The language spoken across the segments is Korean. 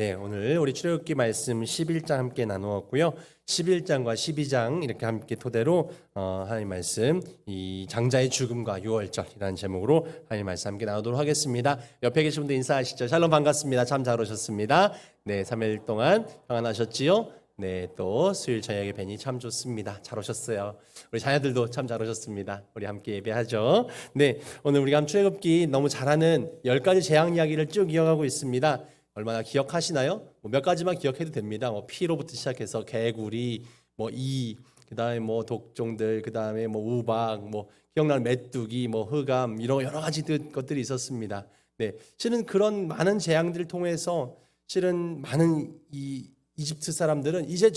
네, 오늘 우리 출애굽기 말씀 11장 함께 나누었고요. 11장과 12장 이렇게 함께 토대로 하나님 말씀 이 장자의 죽음과 유월절이라는 제목으로 하나님 말씀 함께 나누도록 하겠습니다. 옆에 계신 분들 인사하시죠. 샬롬 반갑습니다. 참 잘 오셨습니다. 네, 3일 동안 평안하셨지요? 네, 또 수요일 저녁에 뵈니 참 좋습니다. 잘 오셨어요. 우리 자녀들도 참 잘 오셨습니다. 우리 함께 예배하죠. 네, 오늘 우리가 출애굽기 너무 잘하는 10가지 재앙 이야기를 쭉 이어가고 있습니다. 얼마나 기억하시나요? 몇 가지만 기억해도 됩니다. 피로부터 시작해서 개구리, 그다음에 독종들, 그다음에 우박, 기억나는 메뚜기, 흑암 이런 여러 가지 것들이 있었습니다. 네, 실은 그런 많은 재앙들을 통해서 실은 많은 이집트 사람들은 이제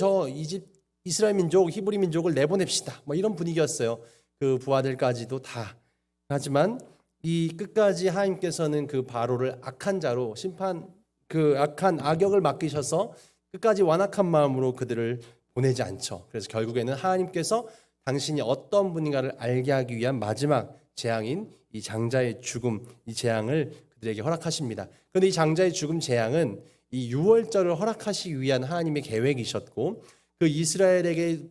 이스라엘 민족, 히브리 민족을 내보냅시다. 이런 분위기였어요. 그 부하들까지도 다. 하지만 이 끝까지 하나님께서는 그 바로를 악한 자로 그 악한 악역을 맡기셔서 끝까지 완악한 마음으로 그들을 보내지 않죠. 그래서 결국에는 하나님께서 당신이 어떤 분인가를 알게 하기 위한 마지막 재앙인 이 장자의 죽음, 이 재앙을 그들에게 허락하십니다. 그런데 이 장자의 죽음 재앙은 이 유월절을 허락하시기 위한 하나님의 계획이셨고, 그 이스라엘에게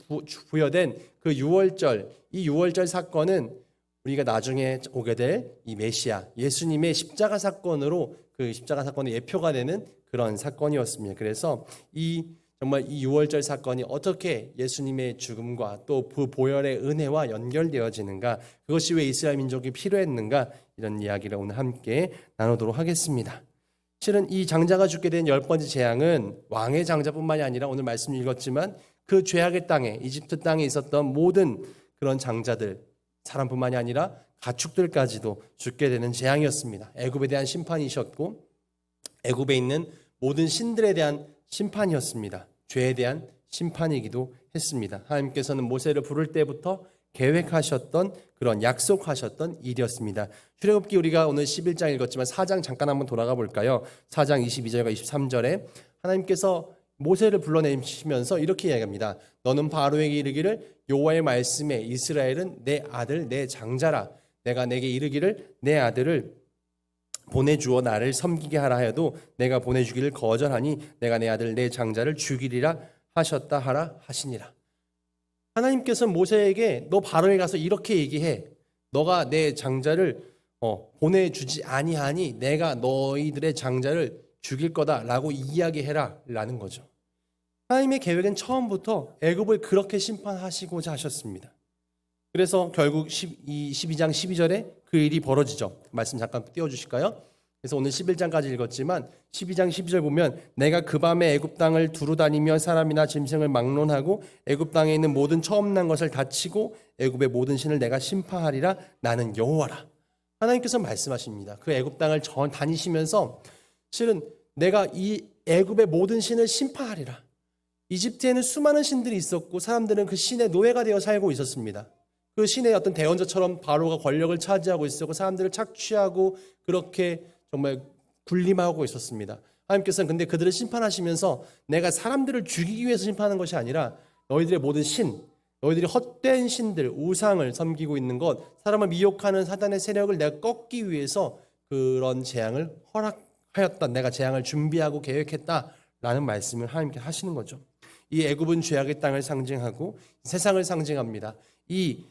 부여된 그 유월절, 이 유월절 사건은 우리가 나중에 오게 될 이 메시아 예수님의 십자가 사건으로 그 십자가 사건의 예표가 되는 그런 사건이었습니다. 그래서 정말 이 유월절 사건이 어떻게 예수님의 죽음과 또 그 보혈의 은혜와 연결되어지는가, 그것이 왜 이스라엘 민족이 필요했는가, 이런 이야기를 오늘 함께 나누도록 하겠습니다. 실은 이 장자가 죽게 된 10번째 재앙은 왕의 장자뿐만이 아니라 오늘 말씀 읽었지만 그 죄악의 땅에, 이집트 땅에 있었던 모든 그런 장자들, 사람뿐만이 아니라 가축들까지도 죽게 되는 재앙이었습니다. 애굽에 대한 심판이셨고, 애굽에 있는 모든 신들에 대한 심판이었습니다. 죄에 대한 심판이기도 했습니다. 하나님께서는 모세를 부를 때부터 계획하셨던, 그런 약속하셨던 일이었습니다. 출애굽기 우리가 오늘 11장 읽었지만 4장 잠깐 한번 돌아가 볼까요? 4장 22절과 23절에 하나님께서 모세를 불러내시면서 이렇게 이야기합니다. 너는 바로에게 이르기를 여호와의 말씀에 이스라엘은 내 아들 내 장자라. 내가 내게 이르기를 내 아들을 보내주어 나를 섬기게 하라 하여도 내가 보내주기를 거절하니 내가 내 아들 내 장자를 죽이리라 하셨다 하라 하시니라. 하나님께서는 모세에게 너 바로에 가서 이렇게 얘기해. 너가 내 장자를 보내주지 아니하니 내가 너희들의 장자를 죽일 거다라고 이야기해라 라는 거죠. 하나님의 계획은 처음부터 애굽을 그렇게 심판하시고자 하셨습니다. 그래서 결국 12장 12절에 그 일이 벌어지죠. 말씀 잠깐 띄워주실까요? 그래서 오늘 11장까지 읽었지만 12장 12절 보면 내가 그 밤에 애굽 땅을 두루다니며 사람이나 짐승을 막론하고 애굽 땅에 있는 모든 처음 난 것을 다치고 애굽의 모든 신을 내가 심판하리라. 나는 여호와라. 하나님께서 말씀하십니다. 그 애굽 땅을 다니시면서 실은 내가 이 애굽의 모든 신을 심판하리라. 이집트에는 수많은 신들이 있었고 사람들은 그 신의 노예가 되어 살고 있었습니다. 그 신의 어떤 대원자처럼 바로가 권력을 차지하고 있었고 사람들을 착취하고 그렇게 정말 군림하고 있었습니다. 하나님께서는 근데 그들을 심판하시면서 내가 사람들을 죽이기 위해서 심판하는 것이 아니라 너희들의 모든 신, 너희들이 헛된 신들, 우상을 섬기고 있는 것, 사람을 미혹하는 사단의 세력을 내가 꺾기 위해서 그런 재앙을 허락하였다. 내가 재앙을 준비하고 계획했다라는 말씀을 하나님께 하시는 거죠. 이 애굽은 죄악의 땅을 상징하고 세상을 상징합니다. 이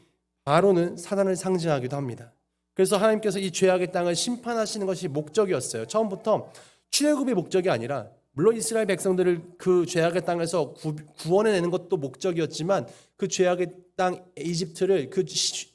바로는 사단을 상징하기도 합니다. 그래서 하나님께서 이 죄악의 땅을 심판하시는 것이 목적이었어요. 처음부터 출애굽의 목적이 아니라, 물론 이스라엘 백성들을 그 죄악의 땅에서 구원해내는 것도 목적이었지만 그 죄악의 땅 이집트를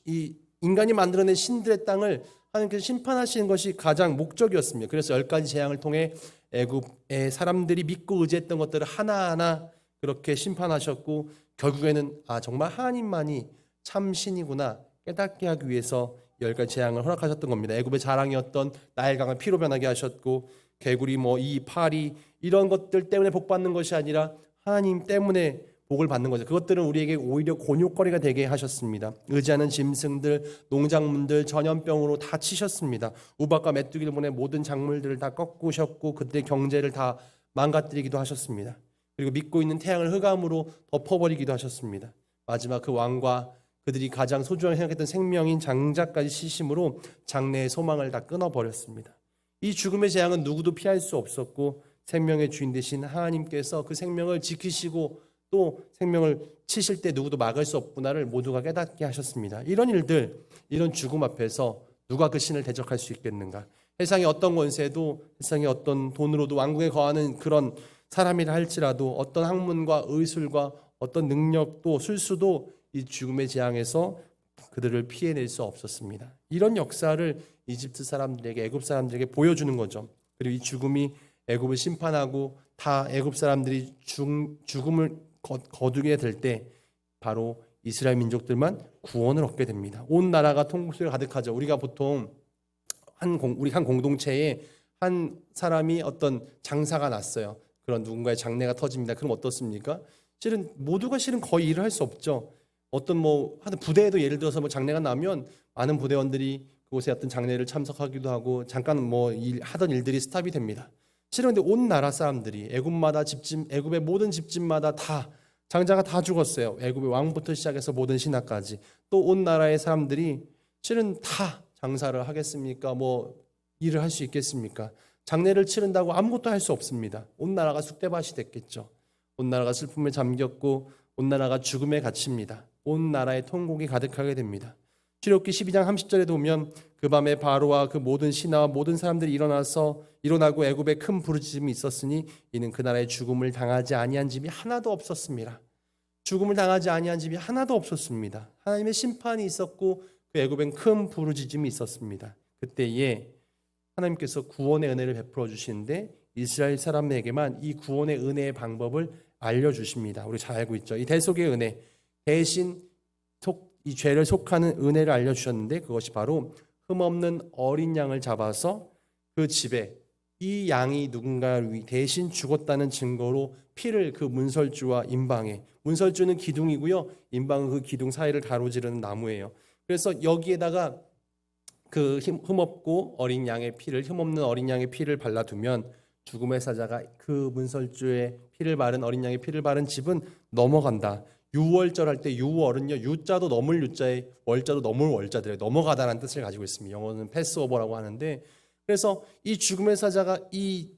이 인간이 만들어낸 신들의 땅을 하나님께서 심판하시는 것이 가장 목적이었습니다. 그래서 10가지 재앙을 통해 애굽의 사람들이 믿고 의지했던 것들을 하나하나 그렇게 심판하셨고, 결국에는 정말 하나님만이 참 신이구나 깨닫게 하기 위해서 10가지 재앙을 허락하셨던 겁니다. 애굽의 자랑이었던 나일강을 피로 변하게 하셨고, 개구리, 이 파리 이런 것들 때문에 복 받는 것이 아니라 하나님 때문에 복을 받는 거죠. 그것들은 우리에게 오히려 곤욕거리가 되게 하셨습니다. 의지하는 짐승들, 농작물들 전염병으로 다 치셨습니다. 우박과 메뚜기를 보내 모든 작물들을 다 꺾으셨고 그들의 경제를 다 망가뜨리기도 하셨습니다. 그리고 믿고 있는 태양을 흑암으로 덮어버리기도 하셨습니다. 마지막 그 왕과 그들이 가장 소중하게 생각했던 생명인 장자까지 시심으로 장래의 소망을 다 끊어버렸습니다. 이 죽음의 재앙은 누구도 피할 수 없었고 생명의 주인 되신 하나님께서 그 생명을 지키시고 또 생명을 치실 때 누구도 막을 수 없구나를 모두가 깨닫게 하셨습니다. 이런 일들, 이런 죽음 앞에서 누가 그 신을 대적할 수 있겠는가? 세상의 어떤 권세도, 세상의 어떤 돈으로도 왕궁에 거하는 그런 사람이라 할지라도 어떤 학문과 의술과 어떤 능력도 술수도 이 죽음의 재앙에서 그들을 피해낼 수 없었습니다. 이런 역사를 이집트 사람들에게, 애굽 사람들에게 보여주는 거죠. 그리고 이 죽음이 애굽을 심판하고 다 애굽 사람들이 죽음을 거두게 될 때 바로 이스라엘 민족들만 구원을 얻게 됩니다. 온 나라가 통곡소리가 가득하죠. 우리가 보통 우리 한 공동체에 한 사람이 어떤 장사가 났어요. 그런 누군가의 장례가 터집니다. 그럼 어떻습니까? 실은 모두가 실은 거의 일을 할 수 없죠. 어떤 하여튼 부대에도 예를 들어서 장례가 나면 많은 부대원들이 그곳에 어떤 장례를 참석하기도 하고 잠깐 하던 일들이 스탑이 됩니다. 실은 근데 온 나라 사람들이 애굽의 모든 집집마다 다 장자가 다 죽었어요. 애굽의 왕부터 시작해서 모든 신하까지 또 온 나라의 사람들이 실은 다 장사를 하겠습니까? 일을 할 수 있겠습니까? 장례를 치른다고 아무것도 할 수 없습니다. 온 나라가 쑥대밭이 됐겠죠. 온 나라가 슬픔에 잠겼고 온 나라가 죽음에 갇힙니다. 온 나라에 통곡이 가득하게 됩니다. 출애굽기 12장 30절에도 보면 그 밤에 바로와 그 모든 신하와 모든 사람들이 일어나고 애굽에 큰 부르짖음이 있었으니 이는 그 나라의 죽음을 당하지 아니한 집이 하나도 없었습니다. 죽음을 당하지 아니한 집이 하나도 없었습니다. 하나님의 심판이 있었고 그 애굽엔 큰 부르짖음이 있었습니다. 그때에 하나님께서 구원의 은혜를 베풀어 주시는데 이스라엘 사람에게만 이 구원의 은혜의 방법을 알려주십니다. 우리 잘 알고 있죠. 이 대속의 은혜, 대신 이 죄를 속하는 은혜를 알려주셨는데 그것이 바로 흠없는 어린 양을 잡아서 그 집에 이 양이 누군가를 대신 죽었다는 증거로 피를 그 문설주와 임방에, 문설주는 기둥이고요, 임방은 그 기둥 사이를 가로지르는 나무예요. 그래서 여기에다가 그 흠없는 어린 양의 피를 발라두면 죽음의 사자가 그 문설주에 피를 바른 어린 양의 피를 바른 집은 넘어간다. 유월절 할 때 유월은요, 유자도 넘을 유자에 월자도 넘을 월자들에 넘어가다라는 뜻을 가지고 있습니다. 영어는 패스오버라고 하는데, 그래서 이 죽음의 사자가 이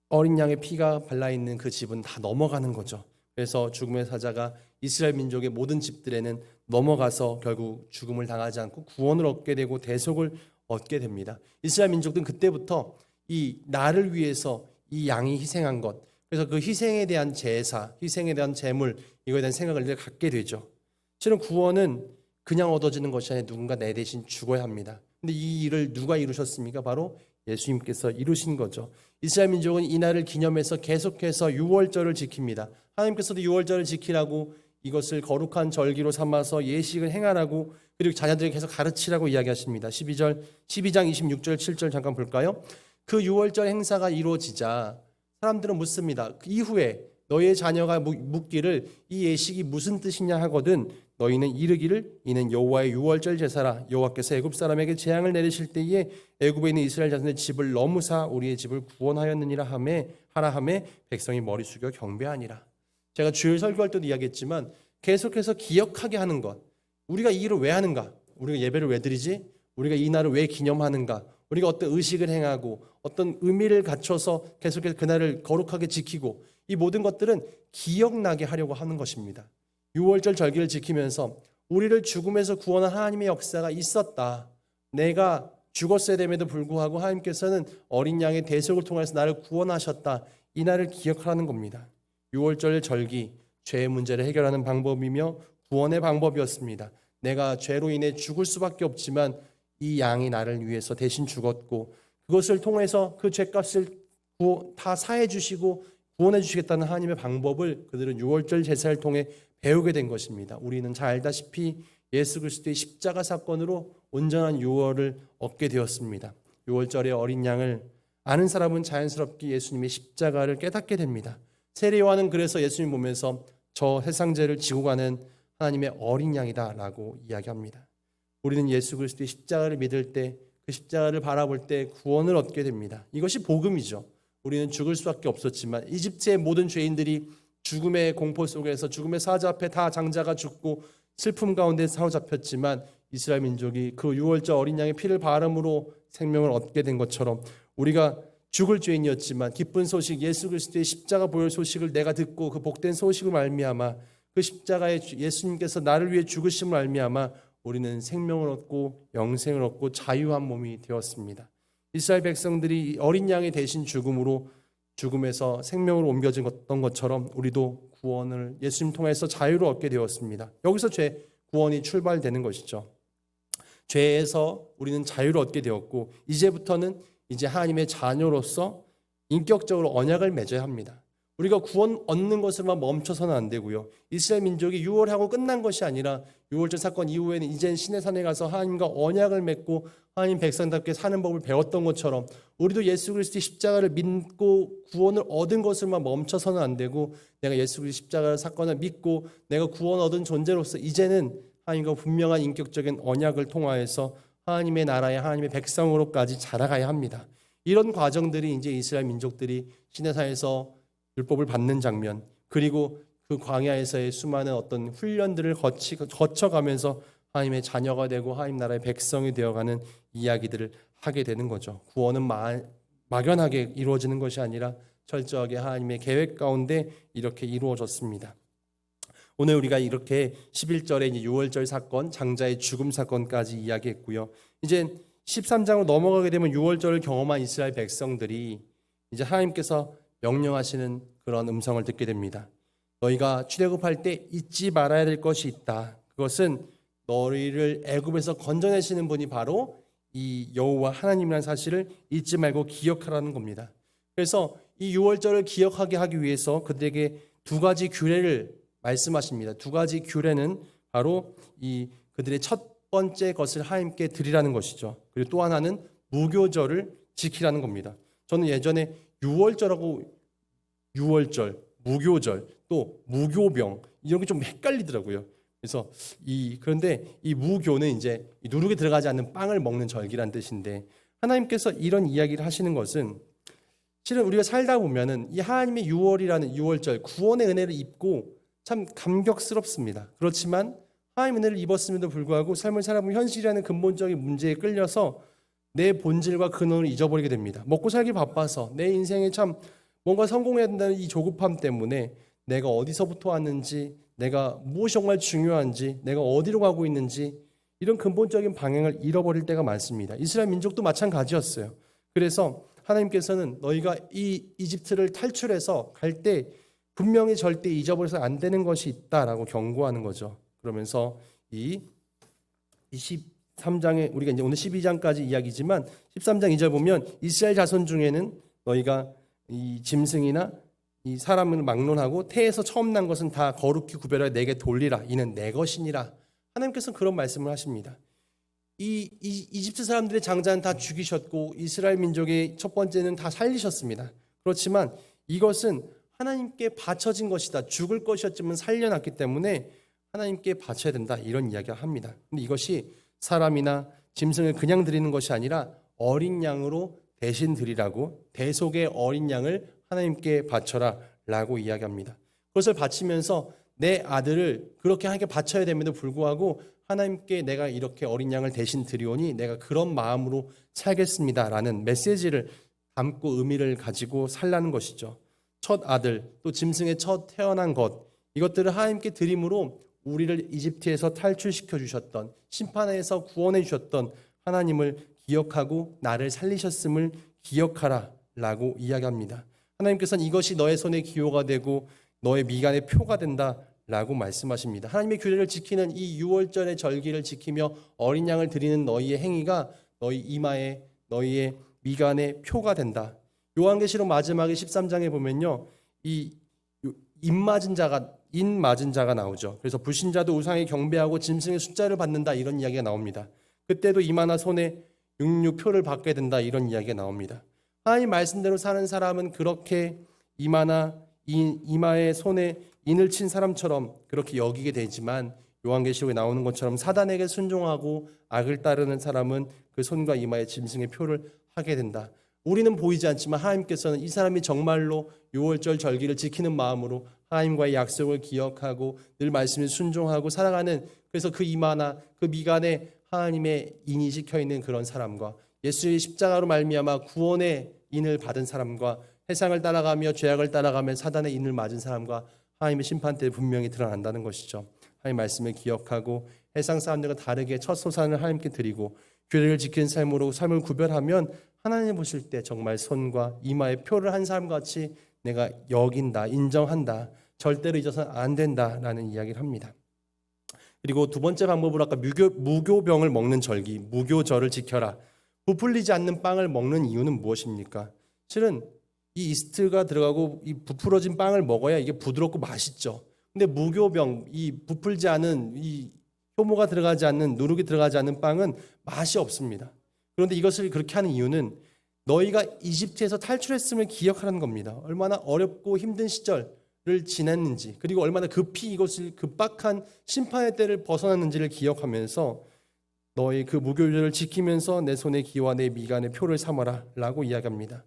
어린 양의 피가 발라 있는 그 집은 다 넘어가는 거죠. 그래서 죽음의 사자가 이스라엘 민족의 모든 집들에는 넘어가서 결국 죽음을 당하지 않고 구원을 얻게 되고 대속을 얻게 됩니다. 이스라엘 민족들은 그때부터 이 나를 위해서 이 양이 희생한 것, 그래서 그 희생에 대한 제사, 희생에 대한 제물, 이거에 대한 생각을 늘 갖게 되죠. 실은 구원은 그냥 얻어지는 것이 아니라 누군가 내 대신 죽어야 합니다. 근데 이 일을 누가 이루셨습니까? 바로 예수님께서 이루신 거죠. 이스라엘 민족은 이 날을 기념해서 계속해서 유월절을 지킵니다. 하나님께서도 유월절을 지키라고 이것을 거룩한 절기로 삼아서 예식을 행하라고, 그리고 자녀들에게 계속 가르치라고 이야기하십니다. 12장 26절 7절 잠깐 볼까요? 그 유월절 행사가 이루어지자 사람들은 묻습니다. 그 이후에 너희의 자녀가 묻기를 이 예식이 무슨 뜻이냐 하거든 너희는 이르기를 이는 여호와의 유월절 제사라. 여호와께서 애굽 사람에게 재앙을 내리실 때에 애굽에 있는 이스라엘 자손의 집을 넘으사 우리의 집을 구원하였느니라 하라 하매 백성이 머리 숙여 경배하니라. 제가 주일 설교할 때도 이야기했지만 계속해서 기억하게 하는 것. 우리가 이 일을 왜 하는가? 우리가 예배를 왜 드리지? 우리가 이 날을 왜 기념하는가? 우리가 어떤 의식을 행하고 어떤 의미를 갖춰서 계속해서 그날을 거룩하게 지키고, 이 모든 것들은 기억나게 하려고 하는 것입니다. 유월절 절기를 지키면서 우리를 죽음에서 구원한 하나님의 역사가 있었다. 내가 죽었어야 됨에도 불구하고 하나님께서는 어린 양의 대속을 통해서 나를 구원하셨다. 이 날을 기억하라는 겁니다. 유월절 절기, 죄의 문제를 해결하는 방법이며 구원의 방법이었습니다. 내가 죄로 인해 죽을 수밖에 없지만 이 양이 나를 위해서 대신 죽었고 그것을 통해서 그 죄값을 다 사해 주시고 구원해 주시겠다는 하나님의 방법을 그들은 유월절 제사를 통해 배우게 된 것입니다. 우리는 잘 알다시피 예수 그리스도의 십자가 사건으로 온전한 유월을 얻게 되었습니다. 유월절의 어린 양을 아는 사람은 자연스럽게 예수님의 십자가를 깨닫게 됩니다. 세례 요한은 그래서 예수님 보면서 저 세상 죄를 지고 가는 하나님의 어린 양이다 라고 이야기합니다. 우리는 예수 그리스도의 십자가를 믿을 때, 그 십자가를 바라볼 때 구원을 얻게 됩니다. 이것이 복음이죠. 우리는 죽을 수밖에 없었지만 이집트의 모든 죄인들이 죽음의 공포 속에서 죽음의 사자 앞에 다 장자가 죽고 슬픔 가운데 사로잡혔지만 이스라엘 민족이 그 유월절 어린 양의 피를 바람으로 생명을 얻게 된 것처럼 우리가 죽을 죄인이었지만 기쁜 소식 예수 그리스도의 십자가 보혈 소식을 내가 듣고 그 복된 소식을 말미암아 그 십자가에 예수님께서 나를 위해 죽으심을 말미암아 우리는 생명을 얻고 영생을 얻고 자유한 몸이 되었습니다. 이스라엘 백성들이 어린 양의 대신 죽음으로 죽음에서 생명으로 옮겨졌던 것처럼 우리도 구원을 예수님 통해서 자유를 얻게 되었습니다. 여기서 죄 구원이 출발되는 것이죠. 죄에서 우리는 자유를 얻게 되었고 이제부터는 이제 하나님의 자녀로서 인격적으로 언약을 맺어야 합니다. 우리가 구원 얻는 것을만 멈춰서는 안 되고요. 이스라엘 민족이 유월하고 끝난 것이 아니라 유월절 사건 이후에는 이젠 시내산에 가서 하나님과 언약을 맺고 하나님 백성답게 사는 법을 배웠던 것처럼 우리도 예수 그리스도의 십자가를 믿고 구원을 얻은 것을만 멈춰서는 안 되고 내가 예수 그리스도의 십자가 사건을 믿고 내가 구원 얻은 존재로서 이제는 하나님과 분명한 인격적인 언약을 통하여서 하나님의 나라의 하나님의 백성으로까지 자라가야 합니다. 이런 과정들이 이제 이스라엘 민족들이 시내산에서 율법을 받는 장면, 그리고 그 광야에서의 수많은 어떤 훈련들을 거쳐가면서 하나님의 자녀가 되고 하나님 나라의 백성이 되어가는 이야기들을 하게 되는 거죠. 구원은 막연하게 이루어지는 것이 아니라 철저하게 하나님의 계획 가운데 이렇게 이루어졌습니다. 오늘 우리가 이렇게 11절에 이제 유월절 사건, 장자의 죽음 사건까지 이야기했고요. 이제 13장으로 넘어가게 되면 유월절을 경험한 이스라엘 백성들이 이제 하나님께서 명령하시는 그런 음성을 듣게 됩니다. 너희가 출애굽할 때 잊지 말아야 될 것이 있다. 그것은 너희를 애굽에서 건져내시는 분이 바로 이 여호와 하나님이라는 사실을 잊지 말고 기억하라는 겁니다. 그래서 이 유월절을 기억하게 하기 위해서 그들에게 두 가지 규례를 말씀하십니다. 두 가지 규례는 바로 이 그들의 첫 번째 것을 하나님께 드리라는 것이죠. 그리고 또 하나는 무교절을 지키라는 겁니다. 저는 예전에 유월절하고 유월절, 무교절, 또 무교병 이런 게 좀 헷갈리더라고요. 그래서 그런데 이 무교는 이제 누룩에 들어가지 않는 빵을 먹는 절기란 뜻인데 하나님께서 이런 이야기를 하시는 것은 실은 우리가 살다 보면은 이 하나님의 유월이라는 유월절 구원의 은혜를 입고 참 감격스럽습니다. 그렇지만 하나님의 은혜를 입었음에도 불구하고 삶을 살아보면 현실이라는 근본적인 문제에 끌려서 내 본질과 근원을 잊어버리게 됩니다. 먹고 살기 바빠서 내 인생에 참 뭔가 성공해야 된다는 이 조급함 때문에 내가 어디서부터 왔는지, 내가 무엇이 정말 중요한지, 내가 어디로 가고 있는지 이런 근본적인 방향을 잃어버릴 때가 많습니다. 이스라엘 민족도 마찬가지였어요. 그래서 하나님께서는 너희가 이 이집트를 탈출해서 갈 때 분명히 절대 잊어버려서 안 되는 것이 있다라고 경고하는 거죠. 그러면서 이 13장에 우리가 이제 오늘 12장까지 이야기지만 13장 2절 보면 이스라엘 자손 중에는 너희가 이 짐승이나 이 사람을 막론하고 태에서 처음 난 것은 다 거룩히 구별하여 내게 돌리라. 이는 내 것이니라. 하나님께서는 그런 말씀을 하십니다. 이 이집트 사람들의 장자는 다 죽이셨고 이스라엘 민족의 첫 번째는 다 살리셨습니다. 그렇지만 이것은 하나님께 바쳐진 것이다. 죽을 것이었지만 살려놨기 때문에 하나님께 바쳐야 된다. 이런 이야기를 합니다. 근데 이것이 사람이나 짐승을 그냥 드리는 것이 아니라 어린 양으로 대신 드리라고 대속의 어린 양을 하나님께 바쳐라 라고 이야기합니다. 그것을 바치면서 내 아들을 그렇게 하나님께 바쳐야 됨에도 불구하고 하나님께 내가 이렇게 어린 양을 대신 드리오니 내가 그런 마음으로 살겠습니다 라는 메시지를 담고 의미를 가지고 살라는 것이죠. 첫 아들 또 짐승의 첫 태어난 것 이것들을 하나님께 드림으로 우리를 이집트에서 탈출시켜 주셨던 심판에서 구원해 주셨던 하나님을 기억하고 나를 살리셨음을 기억하라 라고 이야기합니다. 하나님께서는 이것이 너의 손에 기호가 되고 너의 미간의 표가 된다 라고 말씀하십니다. 하나님의 규례를 지키는 이 유월절의 절기를 지키며 어린 양을 드리는 너희의 행위가 너희 이마에 너희의 미간의 표가 된다. 요한계시록 마지막에 13장에 보면요. 이 인 맞은 자가 나오죠. 그래서 불신자도 우상에 경배하고 짐승의 숫자를 받는다 이런 이야기가 나옵니다. 그때도 이마나 손에 육류표를 받게 된다 이런 이야기가 나옵니다. 하나님 말씀대로 사는 사람은 그렇게 이마에 손에 인을 친 사람처럼 그렇게 여기게 되지만 요한계시록에 나오는 것처럼 사단에게 순종하고 악을 따르는 사람은 그 손과 이마에 짐승의 표를 하게 된다. 우리는 보이지 않지만 하나님께서는 이 사람이 정말로 유월절 절기를 지키는 마음으로 하나님과의 약속을 기억하고 늘 말씀에 순종하고 살아가는 그래서 그 이마나 그 미간에 하나님의 인이 찍혀 있는 그런 사람과 예수의 십자가로 말미암아 구원의 인을 받은 사람과 세상을 따라가며 죄악을 따라가며 사단의 인을 맞은 사람과 하나님의 심판 때 분명히 드러난다는 것이죠. 하나님 말씀을 기억하고 세상 사람들과 다르게 첫 소산을 하나님께 드리고 규례를 지키는 삶으로 삶을 구별하면 하나님 보실 때 정말 손과 이마에 표를 한 사람같이 내가 여긴다, 인정한다, 절대로 잊어서는 안 된다라는 이야기를 합니다. 그리고 두 번째 방법으로 아까 무교병을 먹는 절기, 무교절을 지켜라. 부풀리지 않는 빵을 먹는 이유는 무엇입니까? 실은 이 이스트가 들어가고 이 부풀어진 빵을 먹어야 이게 부드럽고 맛있죠. 근데 무교병, 이 부풀지 않은 이 효모가 들어가지 않는, 누룩이 들어가지 않는 빵은 맛이 없습니다. 그런데 이것을 그렇게 하는 이유는 너희가 이집트에서 탈출했음을 기억하는 겁니다. 얼마나 어렵고 힘든 시절을 지냈는지, 그리고 얼마나 급히 이것을 급박한 심판의 때를 벗어났는지를 기억하면서 너희 그 무교절을 지키면서 내 손의 기와 내 미간의 표를 삼아라 라고 이야기합니다.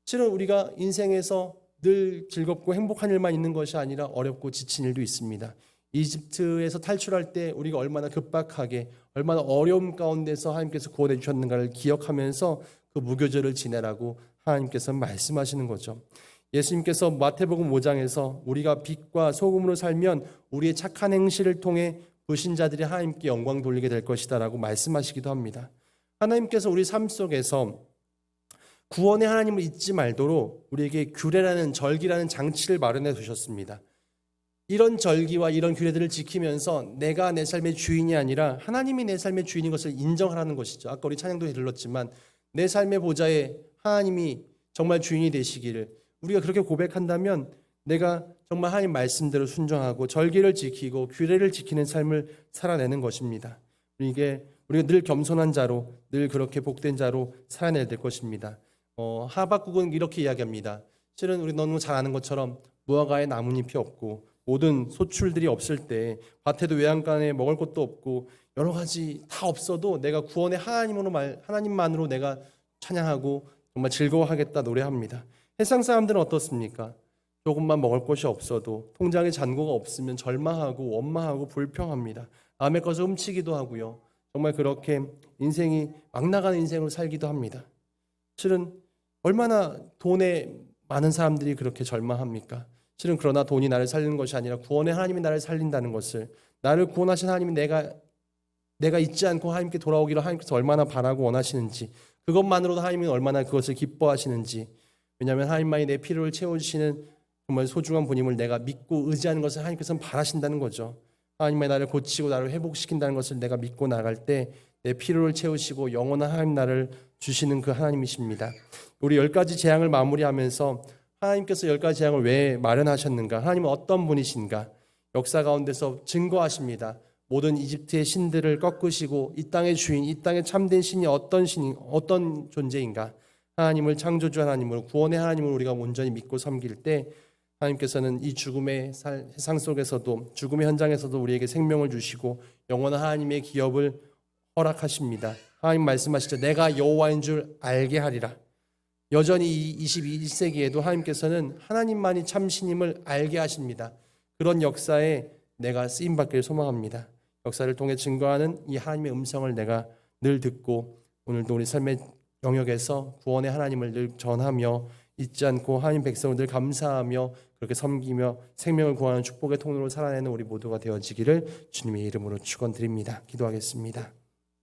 실은 우리가 인생에서 늘 즐겁고 행복한 일만 있는 것이 아니라 어렵고 지친 일도 있습니다. 이집트에서 탈출할 때 우리가 얼마나 급박하게 얼마나 어려움 가운데서 하나님께서 구원해 주셨는가를 기억하면서 그 무교절을 지내라고 하나님께서 말씀하시는 거죠. 예수님께서 마태복음 5장에서 우리가 빛과 소금으로 살면 우리의 착한 행실을 통해 불신자들이 하나님께 영광 돌리게 될 것이다 라고 말씀하시기도 합니다. 하나님께서 우리 삶 속에서 구원의 하나님을 잊지 말도록 우리에게 규례라는 절기라는 장치를 마련해 두셨습니다. 이런 절기와 이런 규례들을 지키면서 내가 내 삶의 주인이 아니라 하나님이 내 삶의 주인인 것을 인정하라는 것이죠. 아까 우리 찬양도 들렀지만 내 삶의 보좌에 하나님이 정말 주인이 되시기를 우리가 그렇게 고백한다면 내가 정말 하나님 말씀대로 순종하고 절기를 지키고 규례를 지키는 삶을 살아내는 것입니다. 우리가 늘 겸손한 자로 늘 그렇게 복된 자로 살아내야 될 것입니다. 하박국은 이렇게 이야기합니다. 실은 우리 너무 잘 아는 것처럼 무화과에 나뭇잎이 없고 모든 소출들이 없을 때 밭에도 외양간에 먹을 것도 없고 여러 가지 다 없어도 내가 구원의 하나님만으로 내가 찬양하고 정말 즐거워하겠다 노래합니다. 세상 사람들은 어떻습니까? 조금만 먹을 것이 없어도 통장에 잔고가 없으면 절망하고 원망하고 불평합니다. 남의 것을 훔치기도 하고요. 정말 그렇게 인생이 막 나가는 인생으로 살기도 합니다. 실은 얼마나 돈에 많은 사람들이 그렇게 절망합니까? 실은 그러나 돈이 나를 살리는 것이 아니라 구원의 하나님이 나를 살린다는 것을, 나를 구원하신 하나님이 내가 잊지 않고 하나님께 돌아오기를 하나님께서 얼마나 바라고 원하시는지, 그것만으로도 하나님이 얼마나 그것을 기뻐하시는지, 왜냐하면 하나님만이 내 필요를 채워주시는 정말 소중한 분임을 내가 믿고 의지하는 것을 하나님께서는 바라신다는 거죠. 하나님만이 나를 고치고 나를 회복시킨다는 것을 내가 믿고 나갈 때 내 필요를 채우시고 영원한 하나님 나를 주시는 그 하나님이십니다. 우리 10가지 재앙을 마무리하면서 하나님께서 10가지 재앙을 왜 마련하셨는가? 하나님은 어떤 분이신가? 역사 가운데서 증거하십니다. 모든 이집트의 신들을 꺾으시고 이 땅의 주인, 이 땅의 참된 신이 어떤 존재인가? 하나님을 창조주 하나님을, 구원의 하나님을 우리가 온전히 믿고 섬길 때 하나님께서는 이 죽음의 세상 속에서도, 죽음의 현장에서도 우리에게 생명을 주시고 영원한 하나님의 기업을 허락하십니다. 하나님 말씀하시죠. 내가 여호와인 줄 알게 하리라. 여전히 이 21세기에도 하나님께서는 하나님만이 참신임을 알게 하십니다. 그런 역사에 내가 쓰임받기를 소망합니다. 역사를 통해 증거하는 이 하나님의 음성을 내가 늘 듣고 오늘도 우리 삶의 영역에서 구원의 하나님을 늘 전하며 잊지 않고 하나님 백성을 늘 감사하며 그렇게 섬기며 생명을 구하는 축복의 통로로 살아내는 우리 모두가 되어지기를 주님의 이름으로 축원드립니다. 기도하겠습니다.